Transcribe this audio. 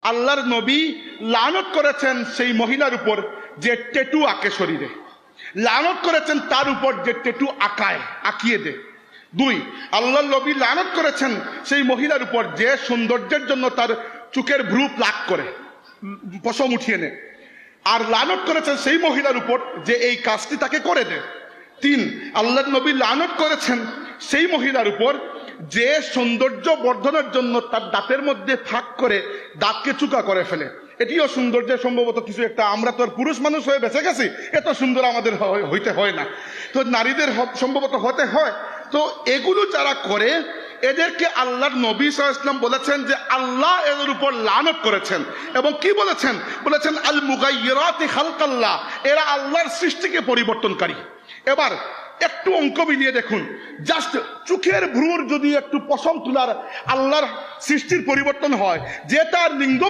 আল্লাহর নবী লানত করেছেন সেই মহিলার উপর যে ট্যাটু আঁকে শরীরে, লানত করেছেন তার উপর যে ট্যাটু আঁকিয়ে দেয়। দুই, আল্লাহর নবী লানত করেছেন সেই মহিলার উপর যে সৌন্দর্যের জন্য তার চোখের ভ্রু প্লাক করে, পশম উঠিয়ে নেয়। আর লানত করেছেন সেই মহিলার উপর যে এই কাজটি তাকে করে দেয়। তিন, আল্লাহর নবী লানত করেছেন সেই মহিলার উপর যে সৌন্দর্য বর্ধনের জন্য তার দাঁতের মধ্যে ফাঁক করে দাঁতকে চুকা করে ফেলে। এটিও সৌন্দর্যের সম্ভবত কিছু একটা। আমরা তো আর পুরুষ মানুষ হয়ে বেঁচে গেছি, এত সুন্দর আমাদের হইতে হয় না, তো নারীদের সম্ভবত হতে হয়। তো এগুলো যারা করে এদেরকে আল্লাহর নবী সাল্লাল্লাহু আলাইহি ওয়াসাল্লাম বলেছেন যে আল্লাহ এদের উপর লানত করেছেন। এবং কি বলেছেন? বলেছেন আল মুগায়্যিরাতি খালকাল্লাহ, এরা আল্লাহর সৃষ্টিকে পরিবর্তনকারী। এবার একটু অঙ্ক মিলিয়ে দেখুন, জাস্ট চোখের ভ্রুর যদি একটু পশম তোলার আল্লাহর সৃষ্টির পরিবর্তন হয়, যে তার লিঙ্গ